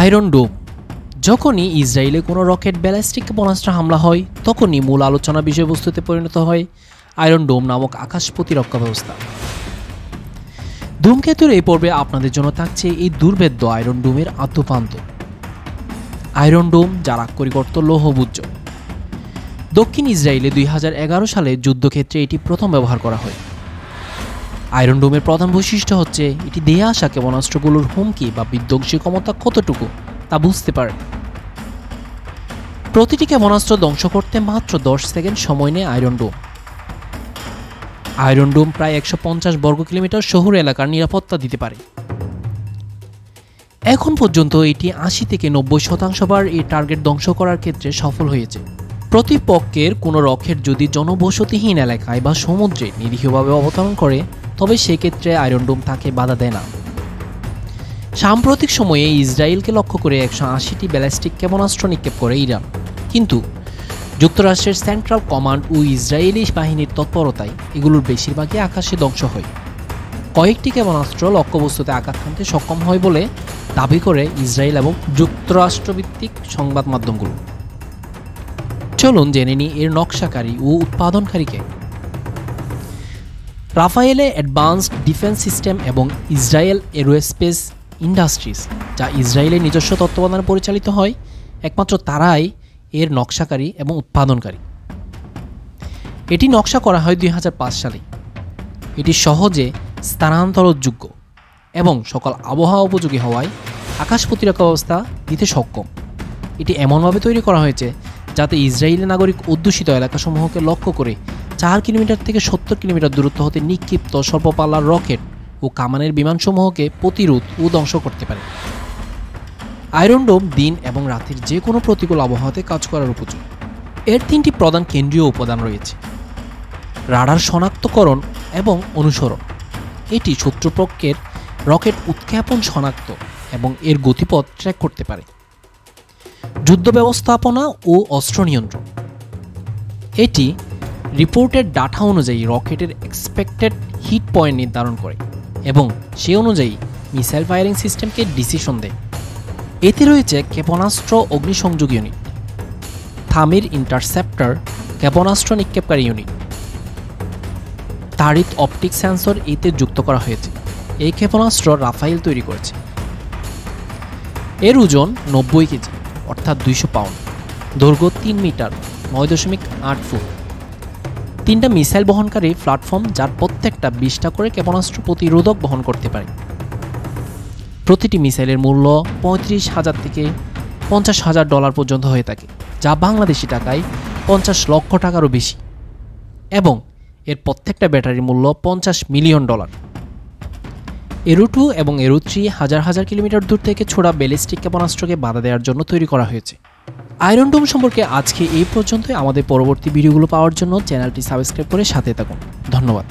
Iron ডোম। যখনই ইসরায়েলে কোনো রকেট ব্যালিস্টিক ক্ষেপণাস্ত্র হামলা হয়, তখনই মূল আলোচনা বিষয়বস্তুতে পরিণত হয় আয়রন ডোম নামক আকাশ প্রতিরক্ষা ব্যবস্থা। ধূমকেতুর এই পর্বে আপনাদের জন্য থাকছে এই দুর্ভেদ্য আয়রন ডোমের আদ্যপান্ত। আয়রন ডোম, যার আক্ষরিক অর্থ লৌহভূজ। দক্ষিণ ইসরায়েলে 2011 সালে যুদ্ধক্ষেত্রে এটি প্রথম ব্যবহার করা হয়। আয়রন ডোমের প্রধান বৈশিষ্ট্য হচ্ছে এটি দেহে আসা ক্ষেপণাস্ত্রগুলোর হুমকি বা বিধ্বংসী ক্ষমতা কতটুকু তা বুঝতে পারে। প্রতিটি ক্ষেপণাস্ত্র ধ্বংস করতে মাত্র 10 সেকেন্ড সময় নেয় আয়রন ডোম। আয়রন ডোম প্রায় 150 বর্গ কিলোমিটার শহর এলাকার নিরাপত্তা দিতে পারে। এখন পর্যন্ত এটি 80 থেকে 90% বার এই টার্গেট ধ্বংস করার ক্ষেত্রে সফল হয়েছে। প্রতিপক্ষের কোনো রকেট যদি জনবসতিহীন এলাকায় বা সমুদ্রে নিরীহভাবে অবতরণ করে, তবে সেক্ষেত্রে আয়রন ডোম তাকে বাধা দেয় না। সাম্প্রতিক সময়ে ইসরায়েলকে লক্ষ্য করে 180টি ব্যালিস্টিক ক্ষেপণাস্ত্র নিক্ষেপ করে ইরান, কিন্তু যুক্তরাষ্ট্রের সেন্ট্রাল কমান্ড ও ইসরায়েলি বাহিনীর তৎপরতায় এগুলোর বেশিরভাগই আকাশে ধ্বংস হয়। কয়েকটি ক্ষেপণাস্ত্র লক্ষ্যবস্তুতে আঘাত হানতে সক্ষম হয় বলে দাবি করে ইসরায়েল এবং যুক্তরাষ্ট্রভিত্তিক সংবাদ মাধ্যমগুলো। চলুন জেনে নিই এর নকশাকারী ও উৎপাদনকারীকে। রাফায়েলে অ্যাডভান্সড ডিফেন্স সিস্টেম এবং ইসরায়েল এরোস্পেস ইন্ডাস্ট্রিজ, যা ইসরায়েলের নিজস্ব তত্ত্বাবধানে পরিচালিত হয়, একমাত্র তারাই এর নকশাকারী এবং উৎপাদনকারী। এটি নকশা করা হয় 2005 সালে। এটি সহজে স্থানান্তরযোগ্য এবং সকল আবহাওয়া উপযোগী হওয়ায় আকাশ প্রতিরক্ষা ব্যবস্থা দিতে সক্ষম। এটি এমনভাবে তৈরি করা হয়েছে যাতে ইসরায়েলি নাগরিক অধ্যুষিত এলাকাসমূহকে লক্ষ্য করে 4 কিলোমিটার থেকে 70 কিলোমিটার দূরত্ব হতে নিক্ষিপ্ত স্বল্পপাল্লার রকেট ও কামানের বিমানসমূহকে প্রতিরোধ ও ধ্বংস করতে পারে। আয়রন ডোম দিন এবং রাতের যে কোনো প্রতিকূল আবহাওয়াতে কাজ করার উপযোগী। এর 3টি প্রধান কেন্দ্রীয় উপাদান রয়েছে: রাডার শনাক্তকরণ এবং অনুসরণ। এটি শত্রুপক্ষের রকেট উৎক্ষেপণ শনাক্ত এবং এর গতিপথ ট্র্যাক করতে পারে। যুদ্ধ ব্যবস্থাপনা ও অস্ত্র নিয়ন্ত্রণ। এটি রিপোর্টের ডাটা অনুযায়ী রকেটের এক্সপেক্টেড হিট পয়েন্ট নির্ধারণ করে এবং সে অনুযায়ী মিসাইল ফায়ারিং সিস্টেমকে ডিসিশন দেয়। এতে রয়েছে ক্ষেপণাস্ত্র অগ্নিসংযোগ ইউনিট, থামির ইন্টারসেপ্টর ক্ষেপণাস্ত্র নিক্ষেপকারী ইউনিট, তাড়িৎ অপটিক সেন্সর এতে যুক্ত করা হয়েছে। এই ক্ষেপণাস্ত্র রাফায়েল তৈরি করেছে। এর ওজন 90 কেজি অর্থাৎ 200 পাউন্ড, দৈর্ঘ্য 3 মিটার 9.8 ফুট। 3টা মিসাইল বহনকারী প্ল্যাটফর্ম, যার প্রত্যেকটা 20টা করে ক্ষেপণাস্ত্র প্রতিরোধক বহন করতে পারে। প্রতিটি মিসাইলের মূল্য $35,000 থেকে $50,000 পর্যন্ত হয়ে থাকে, যা বাংলাদেশি টাকায় 50 লক্ষ টাকারও বেশি, এবং এর প্রত্যেকটা ব্যাটারির মূল্য $50 মিলিয়ন। এরো 2 এবং এরো 3 হাজার হাজার কিলোমিটার দূর থেকে ছোড়া ব্যালিস্টিক ক্ষেপণাস্ত্রকে বাধা দেওয়ার জন্য তৈরি করা হয়েছে। আয়রন ডোম সম্পর্কে আজকে এই পর্যন্তই। আমাদের পরবর্তী ভিডিওগুলো পাওয়ার জন্য চ্যানেলটি সাবস্ক্রাইব করে সাথে থাকুন। ধন্যবাদ।